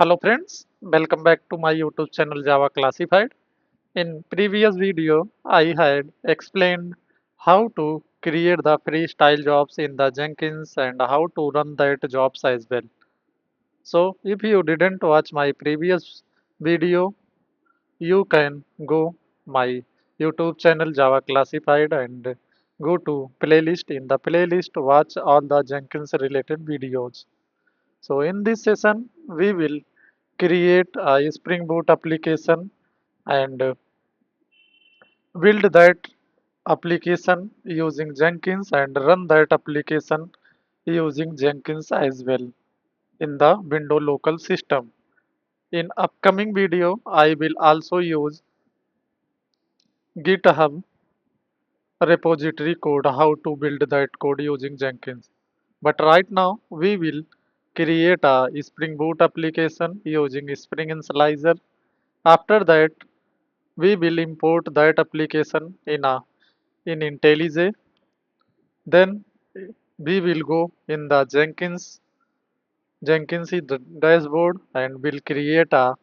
Hello friends, welcome back to my YouTube channel Java Classified. In previous video, I had explained how to create the freestyle jobs in the Jenkins and how to run that jobs as well. So if you didn't watch my previous video, you can go my YouTube channel Java Classified and go to playlist. In the playlist, watch all the Jenkins related videos. So in this session, we will create a Spring Boot application and build that application using Jenkins and run that application using Jenkins as well in the window local system. In upcoming video, I will also use GitHub repository code how to build that code using Jenkins. But right now, we will create a Spring Boot application using Spring Initializer. After that, we will import that application in IntelliJ. Then we will go in the Jenkins dashboard and will create a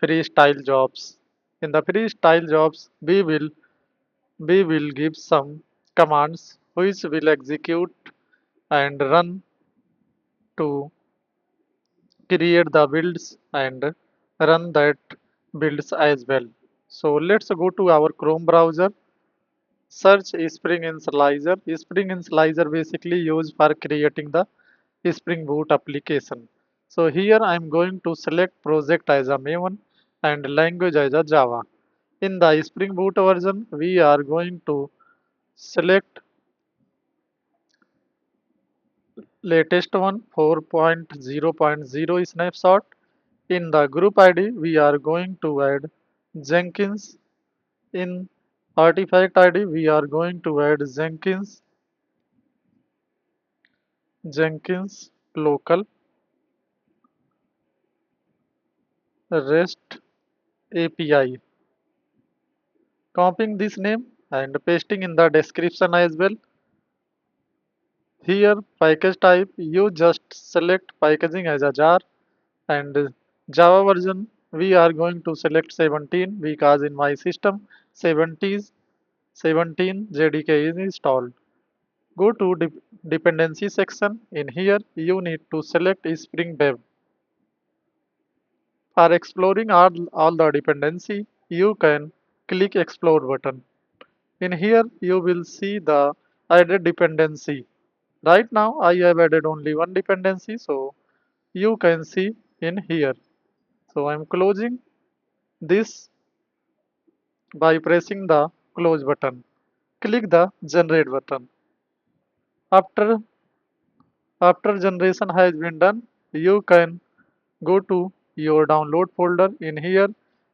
freestyle jobs. In the freestyle jobs, we will give some commands which will execute and run to create the builds and run that builds as well. So let's go to our Chrome browser. Search Spring Initializer. Spring Initializer basically used for creating the Spring Boot application. So here I am going to select project as a Maven and language as a Java. In the Spring Boot version, we are going to select latest one 4.0.0 snapshot. In the group ID, we are going to add Jenkins. In artifact ID, we are going to add Jenkins local REST API. Copying this name and pasting in the description as well. Here, package type, you just select packaging as a jar and Java version, we are going to select 17 because in my system 17 JDK is installed. Go to dependency section. In here, you need to select Spring Dev. For exploring all the dependency, you can click explore button. In here, you will see the added dependency. Right now, I have added only one dependency, so you can see in here. So I'm closing this by pressing the close button. Click the generate button. After after generation has been done, you can go to your download folder. In here,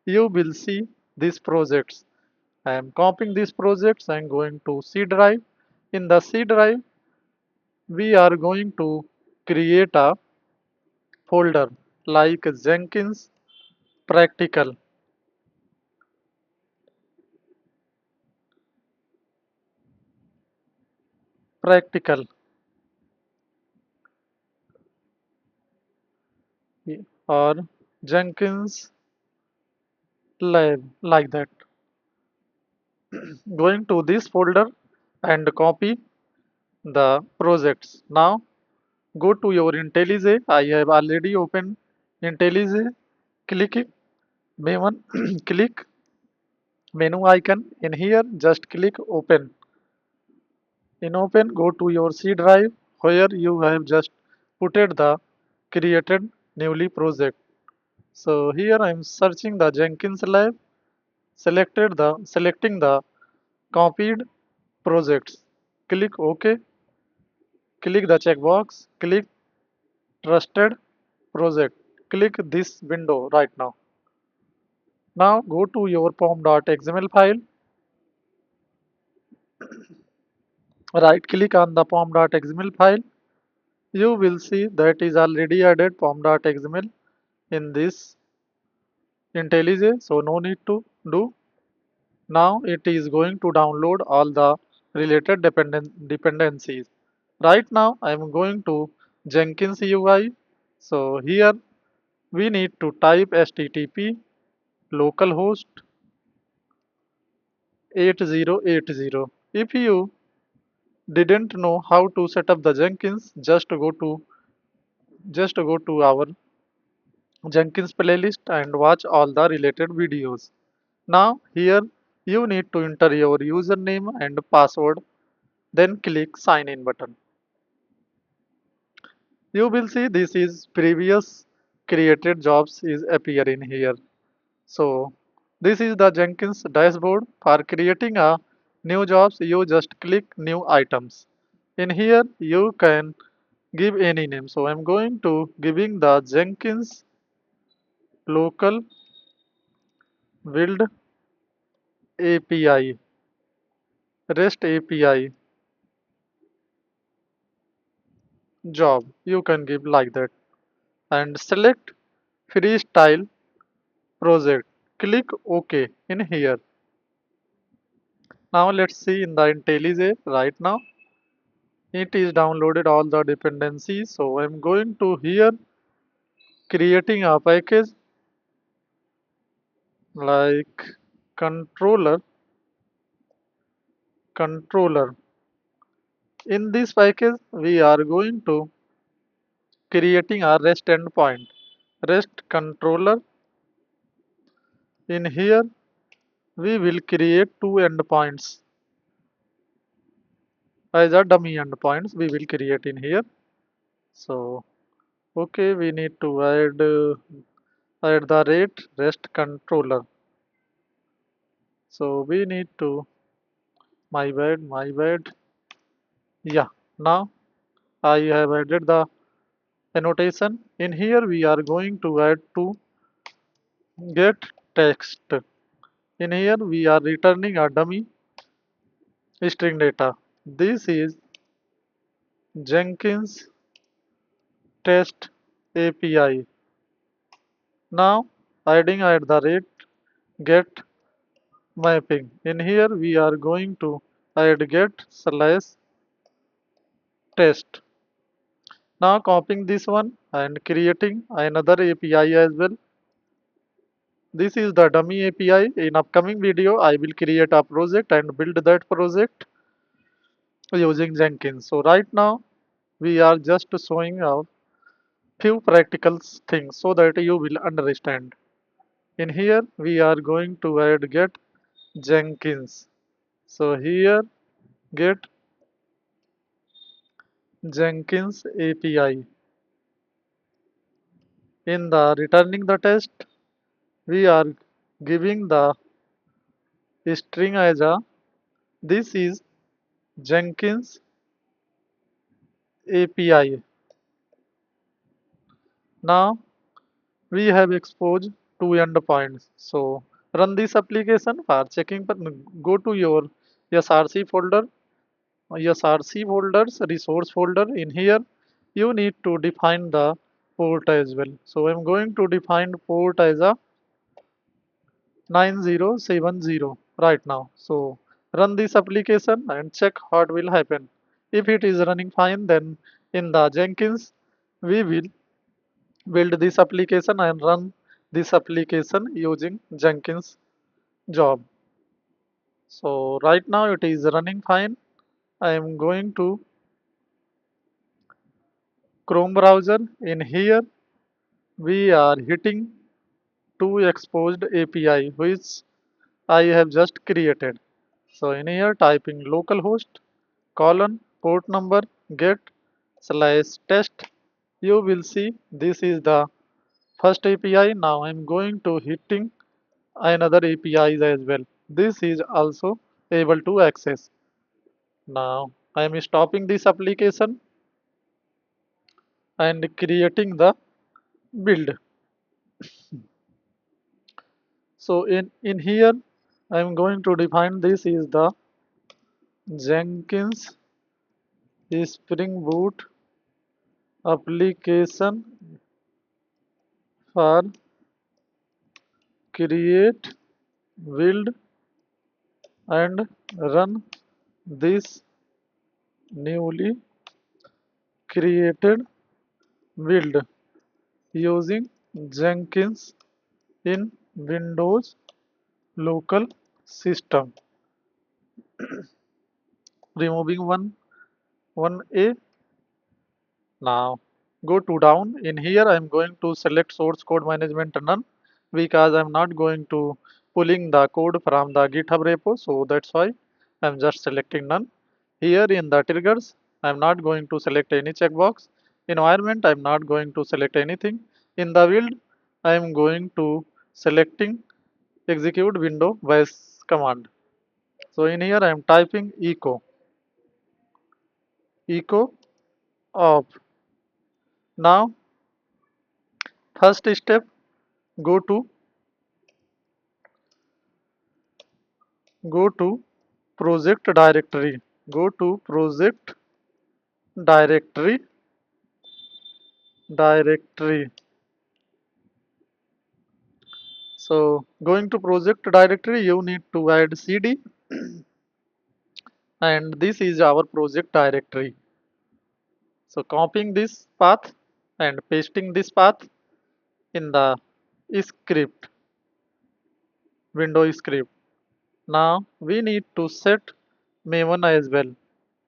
you will see these projects. I am copying these projects and going to C drive. In the C drive, we are going to create a folder like Jenkins practical practical or Jenkins lab like that. Going to this folder and copy the projects. Now go to your IntelliJ. I have already opened IntelliJ. Click it, Maven, click menu icon. In here, just click open. In open, go to your C drive where you have just put it the created newly project. So here I am searching the Jenkins lab, selecting the copied projects. Click OK. Click the checkbox. Click trusted project. Click this window right now. Now go to your pom.xml file. Right click on the pom.xml file. You will see that is already added pom.xml in this IntelliJ. So no need to do. Now it is going to download all the related dependencies. Right now I am going to Jenkins UI. So here we need to type http localhost 8080. If you didn't know how to set up the Jenkins, just go to our Jenkins playlist and watch all the related videos. Now here you need to enter your username and password, then click sign in button. You will see this is previous created jobs is appear in here. So this is the Jenkins dashboard. For creating a new jobs, you just click new items. In here you can give any name. So I'm going to giving the Jenkins local build API REST API job. You can give like that and select Freestyle project. Click OK in here. Now let's see in the IntelliJ right now. It is downloaded all the dependencies. So I'm going to here creating a package like controller controller. In this package we are going to creating a REST endpoint. REST controller. In here we will create two endpoints as a dummy endpoints we will create in here. So okay, we need to add the rate REST controller. So we need to my bad. Yeah, now I have added the annotation. In here we are going to add to get text. In here we are returning a dummy string data. This is Jenkins test API. Now adding at the rate get mapping. In here we are going to add get slash test. Now copying this one and creating another API as well. This is the dummy API. In upcoming video I will create a project and build that project using Jenkins. So right now we are just showing a few practical things so that you will understand. In here we are going to add get Jenkins. So here get Jenkins API. In the returning the test, we are giving the string as a this is Jenkins API. Now we have exposed two endpoints. So run this application for checking. Go to your SRC folder, SRC folders, resource folder. In here, you need to define the port as well. So I'm going to define port as a 9070 right now. So run this application and check what will happen. If it is running fine, then in the Jenkins, we will build this application and run this application using Jenkins job. So right now it is running fine. I am going to Chrome browser. In here, we are hitting two exposed API which I have just created. So in here typing localhost colon port number get slash test. You will see this is the first API. Now I'm going to hitting another APIs as well. This is also able to access. Now I am stopping this application and creating the build. So in here I am going to define this is the Jenkins Spring Boot application for create, build and run this newly created build using Jenkins in Windows local system. Removing one A. Now go to down. In here I'm going to select source code management none because I'm not going to pulling the code from the GitHub repo. So that's why I'm just selecting none. Here in the triggers, I'm not going to select any checkbox. Environment, I'm not going to select anything. In the build, I'm going to selecting execute window voice command. So in here, I'm typing echo of. Now, first step, go to go to project directory. Go to project directory. So going to project directory, you need to add cd, and this is our project directory. So copying this path and pasting this path in the script, window script. Now we need to set Maven as well.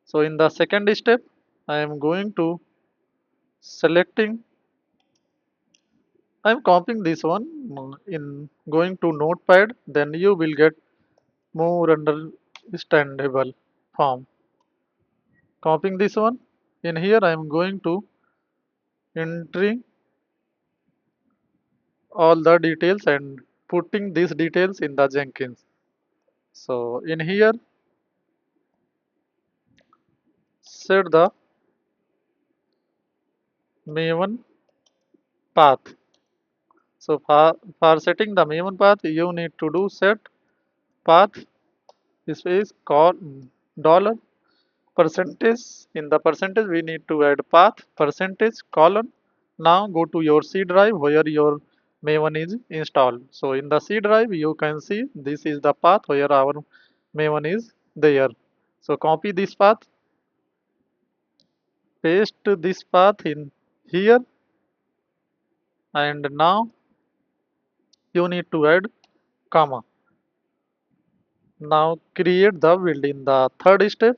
So in the second step, I am going to selecting, I am copying this one in going to notepad, then you will get more understandable form. Copying this one, in here I am going to entering all the details and putting these details in the Jenkins. So in here set the Maven path. So for setting the Maven path, you need to do set path space call dollar percentage. In the percentage, we need to add path percentage colon. Now go to your C drive where your Maven is installed. So in the C drive, you can see this is the path where our Maven is there. So copy this path, paste this path in here, and now you need to add comma. Now create the build. In the third step,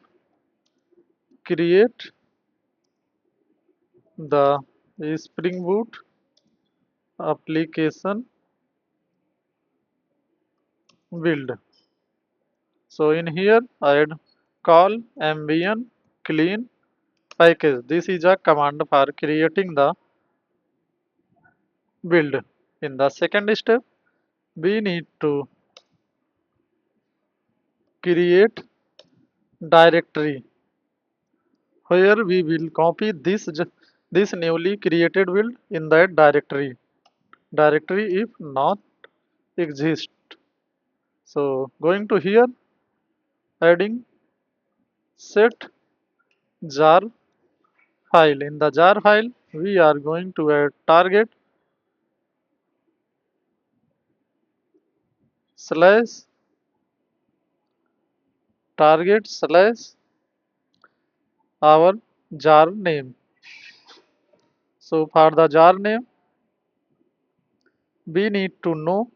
create the Spring Boot application build. So in here add call ambient clean package. This is a command for creating the build. In the second step, we need to create directory where we will copy this newly created build in that directory if not exist. So going to here, adding set jar file. In the jar file, we are going to add slash target slash our jar name. So for the jar name, we need to know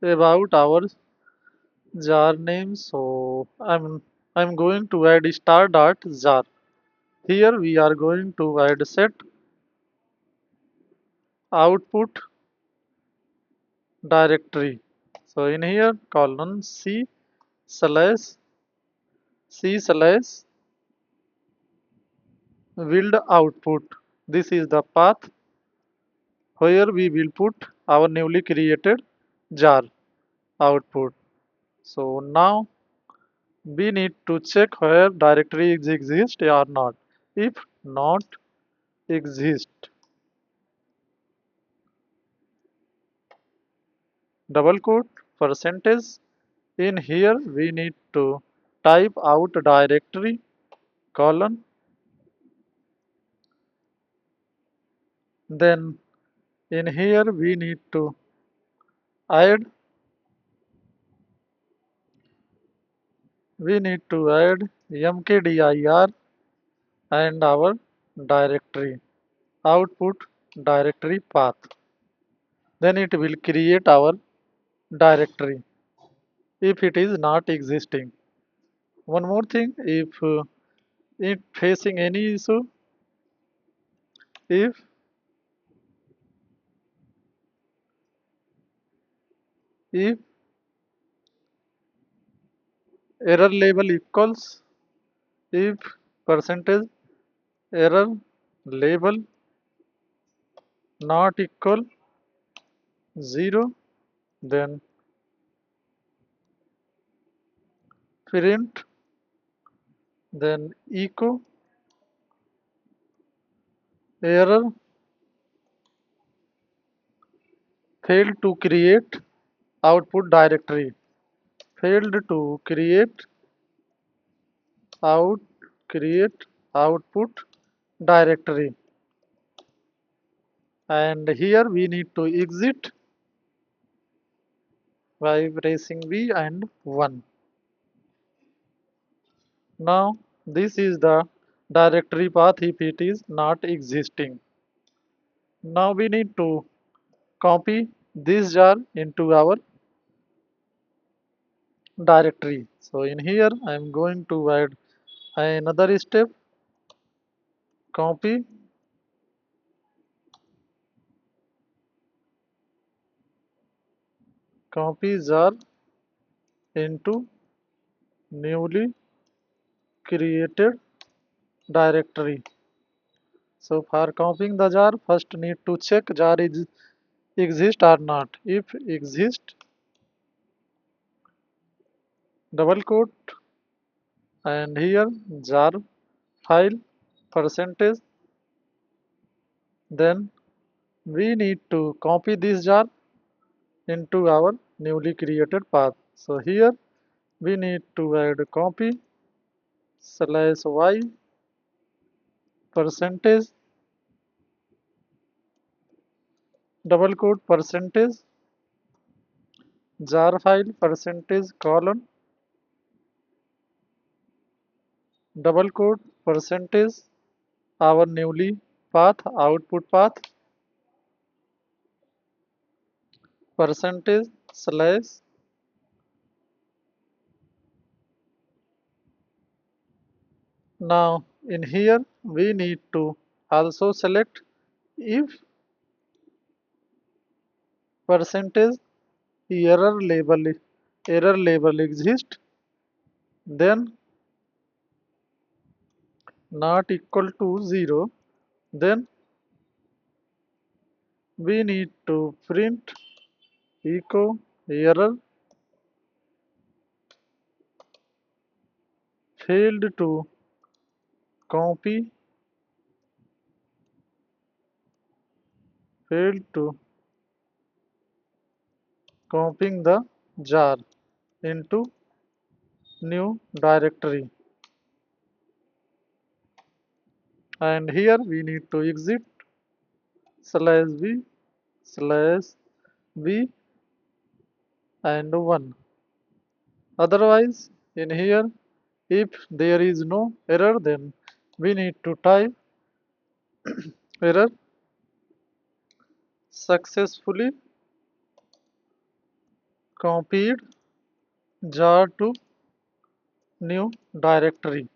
about our jar name. So I'm going to add star dot jar. Here we are going to add set output directory. So in here colon slash c slash build output. This is the path where we will put our newly created jar output. So now we need to check where directory exist or not. If not exist, double quote percentage. In here we need to type out directory colon, then in here add we need to add mkdir and our directory output. directory path. Then it will create our directory if it is not existing. One more thing, if it facing any issue, if if error label equals, if percentage error label not equal 0, then print, then echo error failed to create output directory, failed to out create output directory. And here we need to exit by pressing V and 1. Now this is the directory path if it is not existing. Now we need to copy this jar into our directory. So in here I am going to add another step, copy, copy jar into newly created directory. So for copying the jar, first need to check jar is exist or not. If exist, double quote, and here jar file percentage, then we need to copy this jar into our newly created path. So here we need to add copy slash y percentage, double quote percentage, jar file percentage colon, double quote percentage, our newly path output path, percentage slash. Now in here we need to also select if percentage error label exists, then not equal to 0, then we need to print echo error failed to copy, failed to copying the jar into new directory. And here we need to exit slash v slash v and 1. Otherwise in here if there is no error, then we need to type error successfully copied jar to new directory.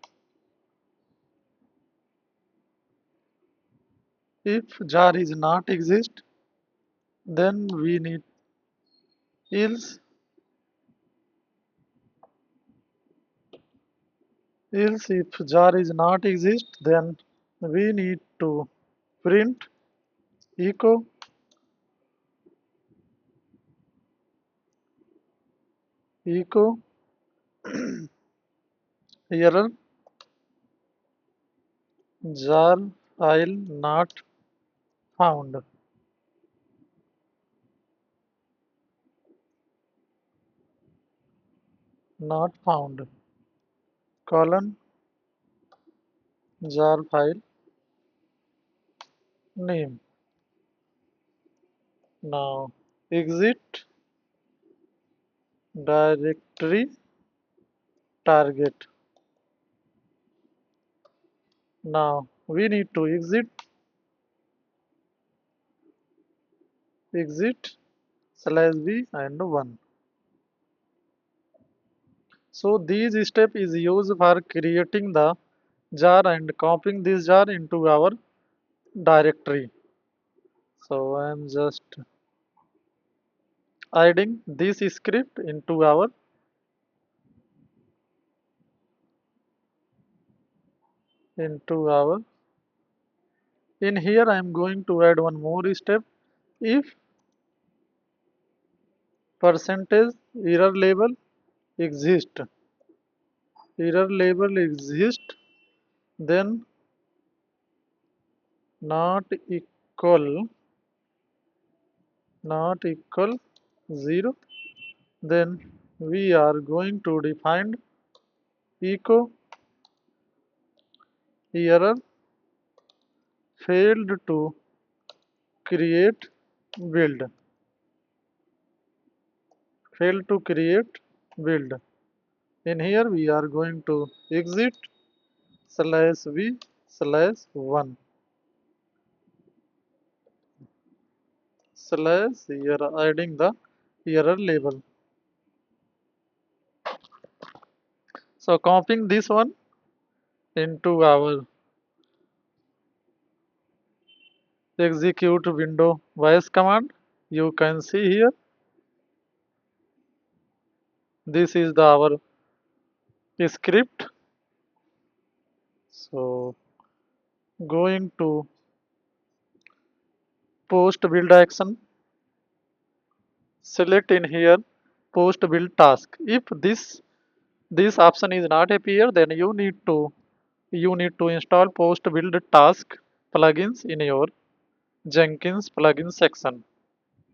If jar is not exist, then we need else if jar is not exist, then we need to print echo echo error jar file found not found colon jar file name. Now exit directory target. Now we need to exit exit slash v and 1. So these step is used for creating the jar and copying this jar into our directory. So I am just adding this script into our in here I am going to add one more step. If percentage error label exist error label exist then not equal not equal 0, then we are going to define echo error failed to create build failed to create build. In here we are going to exit slash v slash 1 slash error adding the error label. So copying this one into our execute window voice command, you can see here this is our script. So going to post build action, select in here post build task. If this option is not appear, then you need to install post build task plugins in your Jenkins plugin section.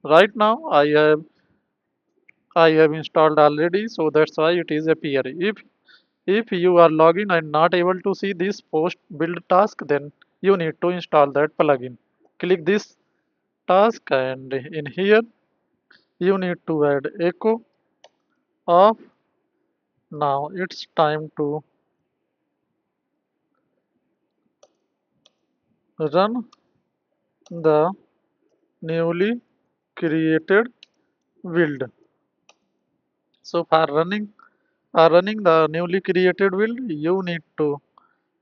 Right now I have installed already, so that's why it is appearing. If you are logging and not able to see this post build task, then you need to install that plugin. Click this task and in here you need to add echo of. Now it's time to run the newly created build. So for running the newly created build, you need to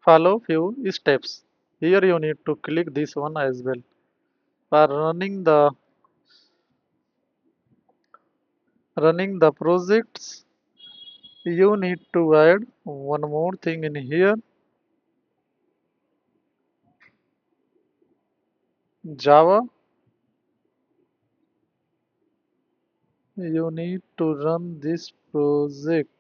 follow few steps. Here you need to click this one as well. For running the projects, you need to add one more thing in here. Java, you need to run this project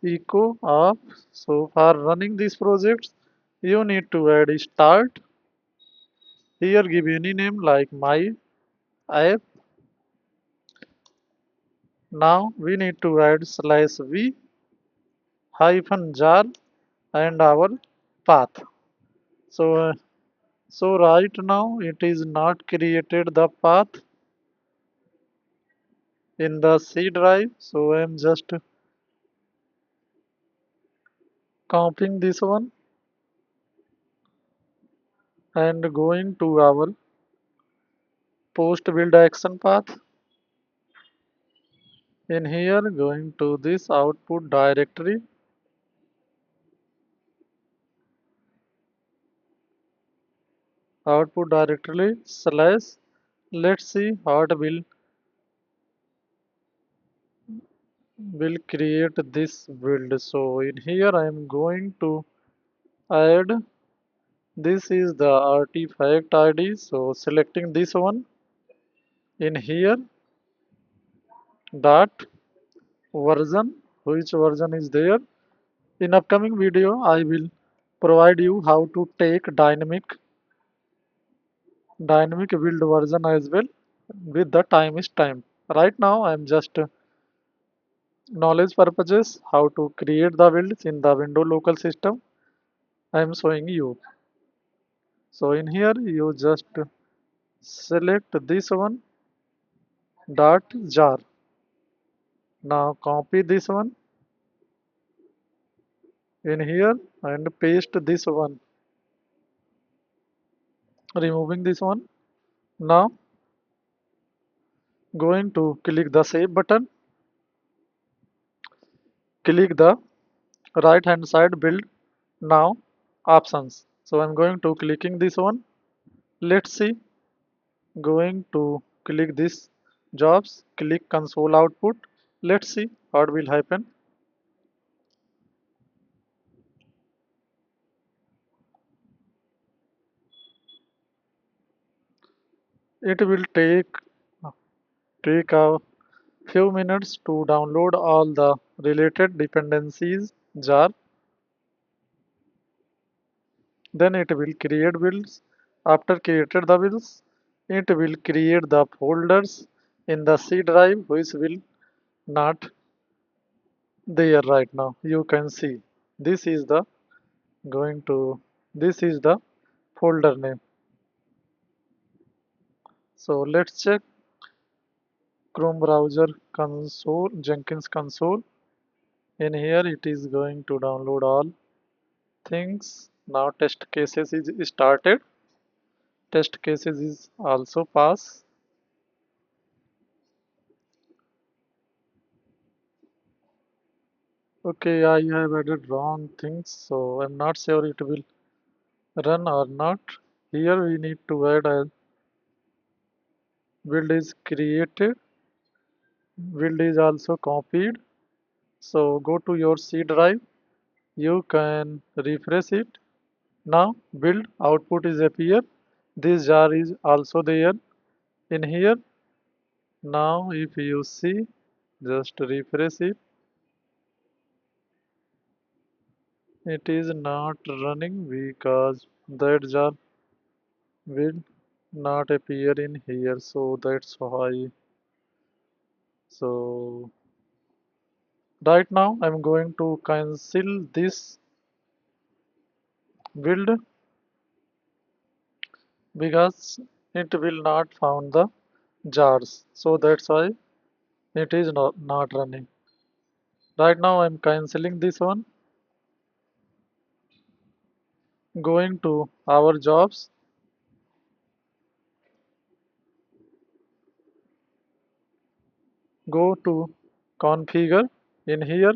echo of. So for running these projects, you need to add start. Here give any name like my app. Now we need to add slash v hyphen jar and our path. So right now it is not created the path in the C drive. So I am just copying this one and going to our post build action path. In here going to this output directory slash, let's see what will create this build. So in here I am going to add, this is the artifact ID. So selecting this one in here dot version, which version is there. In upcoming video I will provide you how to take dynamic build version as well with the time is time. Right now I am just knowledge purposes how to create the builds in the window local system I am showing you. So in here you just select this one dot jar. Now copy this one in here and paste this one. removing this one. Now going to click the save button, click the right hand side build now options. So I'm going to clicking this one. Let's see, going to click this jobs, click console output. Let's see what will happen. It will take a few minutes to download all the related dependencies jar. Then it will create builds. After created the builds, it will create the folders in the C drive which will not there right now. You can see this is the going to this is the folder name. So let's check Chrome browser console, Jenkins console. In here it is going to download all things. Now test cases is started. Test cases is also pass. Okay, I have added wrong things, so I'm not sure it will run or not. Here we need to add a build is created, build is also copied. So go to your C drive, you can refresh it. Now build output is appear. This jar is also there in here. Now if you see, just refresh it. It is not running because that jar will not appear in here. So that's why. So right now I'm going to cancel this build because it will not found the jars. So that's why it is not running. Right now I'm canceling this one. Going to our jobs, go to configure. In here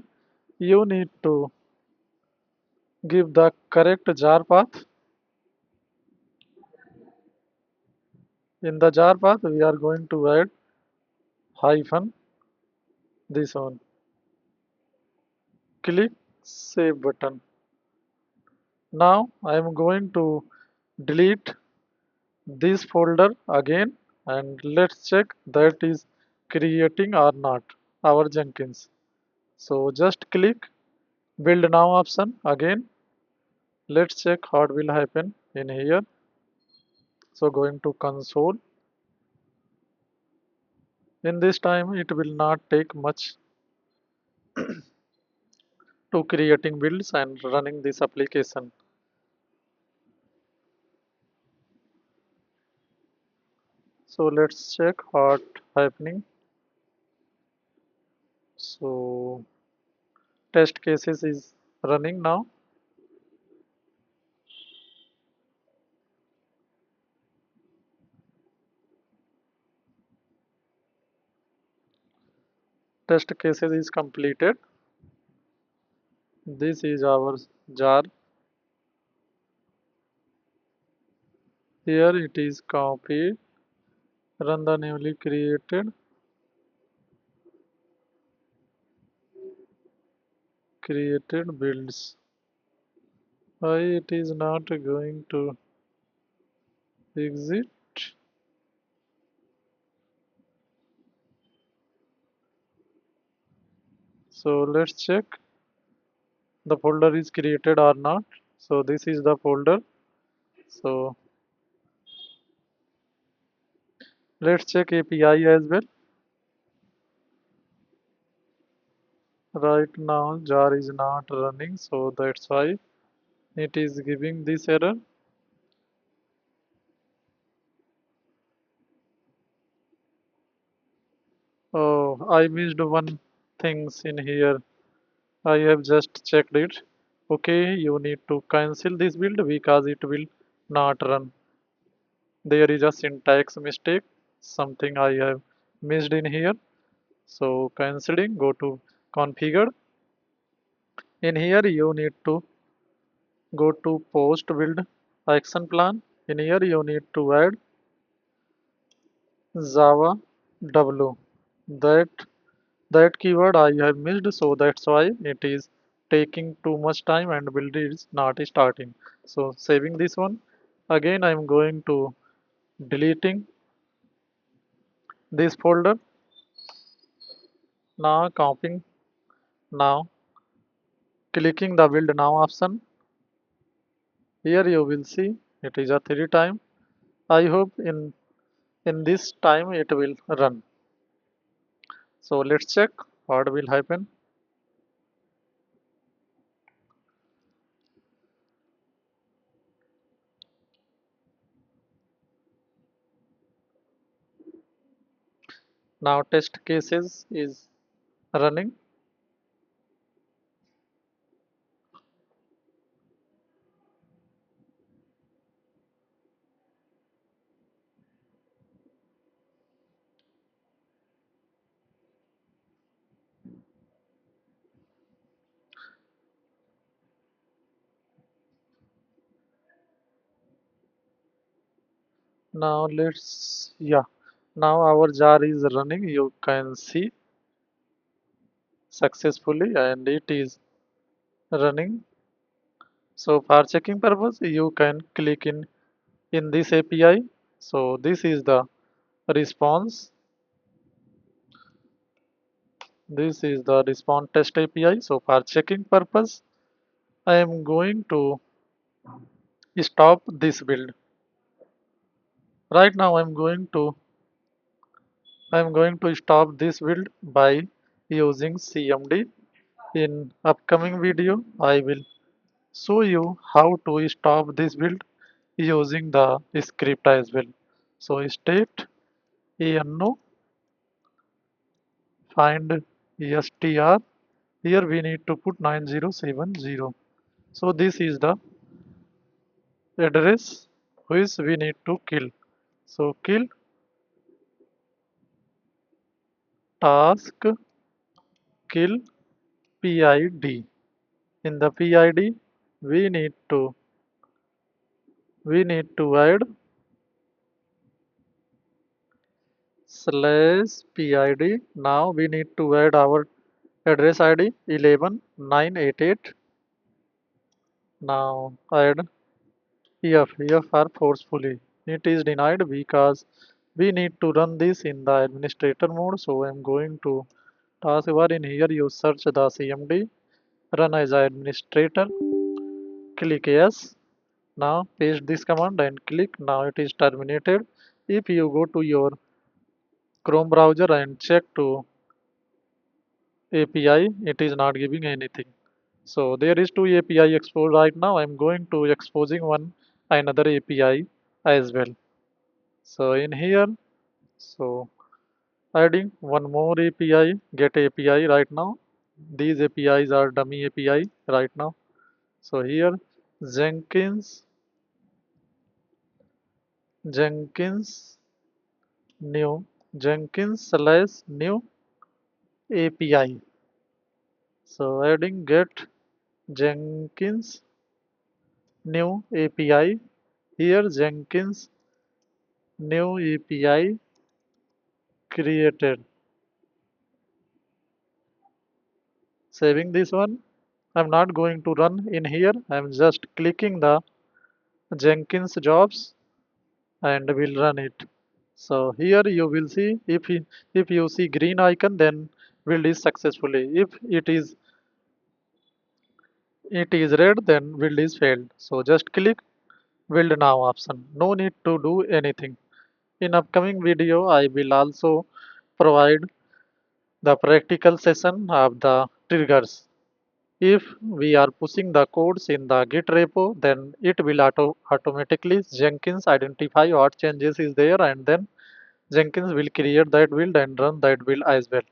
you need to give the correct jar path. In the jar path we are going to add hyphen this one. Click save button. Now I am going to delete this folder again and let's check that is creating or not our Jenkins. So just click build now option again. Let's check what will happen in here. So going to console. In this time it will not take much to creating builds and running this application. So let's check what happening. So test cases is running now. Test cases is completed. This is our jar. Here it is copied. Run the newly created builds. Why it is not going to exit? So let's check the folder is created or not. So this is the folder. So let's check API as well. Right now jar is not running, so that's why it is giving this error. Oh, I missed one things in here. I have just checked it. Okay, you need to cancel this build because it will not run. there is a syntax mistake, something I have missed in here. So considering, go to configure. In here you need to go to post build action plan. In here you need to add Java W. That that keyword I have missed, so that's why it is taking too much time and build is not starting. So saving this one. Again I'm going to deleting this folder. Now copying, now clicking the build now option. Here you will see it is a 3 time. I hope in this time it will run. So let's check what will happen. Now test cases is running. Now let's, yeah, now our jar is running. You can see successfully and it is running. So for checking purpose, you can click in this API. So this is the response. This is the response test API. So for checking purpose, I am going to stop this build. Right now I'm going to stop this build by using CMD. In upcoming video, I will show you how to stop this build using the script as well. So state ano find str. Here we need to put 9070. So this is the address which we need to kill. So kill task kill PID. In the PID we need to add slash PID. Now we need to add our address ID 11988. Now add EF are forcefully. It is denied because we need to run this in the administrator mode. So I'm going to taskbar. In here you search the CMD, run as administrator, click yes. Now paste this command and click. Now it is terminated. If you go to your Chrome browser and check to API, it is not giving anything. So there is two API exposed right now. I'm going to exposing one another API as well. So in here, so adding one more API, get API right now. These APIs are dummy API right now. So here Jenkins, Jenkins new, Jenkins slash new API. So adding get Jenkins new API. Here Jenkins new API created. Saving this one. I'm not going to run in here. I'm just clicking the Jenkins jobs and will run it. So here you will see if you see green icon, then build is successfully. If it is red, then build is failed. So just click build now option. No need to do anything. In upcoming video, I will also provide the practical session of the triggers. If we are pushing the codes in the Git repo, then it will automatically Jenkins identify what changes is there, and then Jenkins will create that build and run that build as well.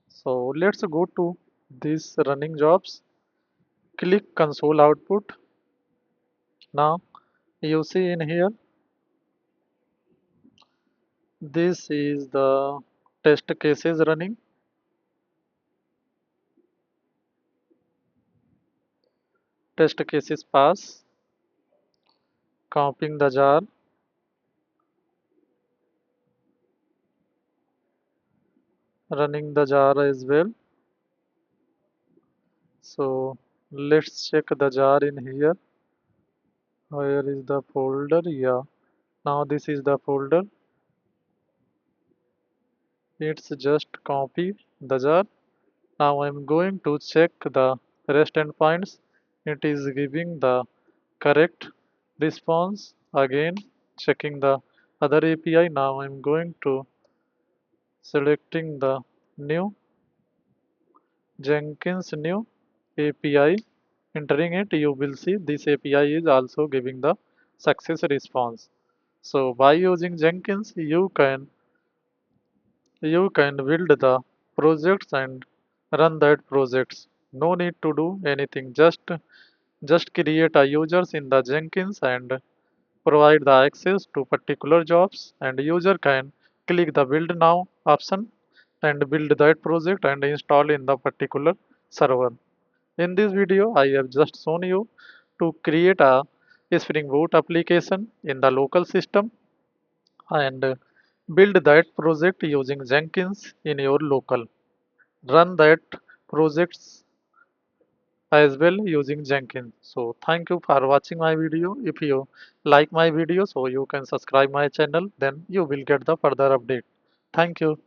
So let's go to these running jobs. Click console output. Now You see in here, this is the test cases running. Test cases pass, copying the jar, running the jar as well. So let's check the jar in here. Where is the folder? Yeah, now this is the folder. It's just copy the jar. Now I'm going to check the REST endpoints. It is giving the correct response. Again, checking the other API. Now I'm going to selecting the new Jenkins new API. Entering it, you will see this API is also giving the success response. So by using Jenkins, you can build the projects and run that projects. No need to do anything. Just create a users in the Jenkins and provide the access to particular jobs, and user can click the build now option and build that project and install in the particular server. In this video, I have just shown you to create a Spring Boot application in the local system and build that project using Jenkins in your local. Run that projects as well using Jenkins. So thank you for watching my video. If you like my video, so you can subscribe my channel, then you will get the further update. Thank you.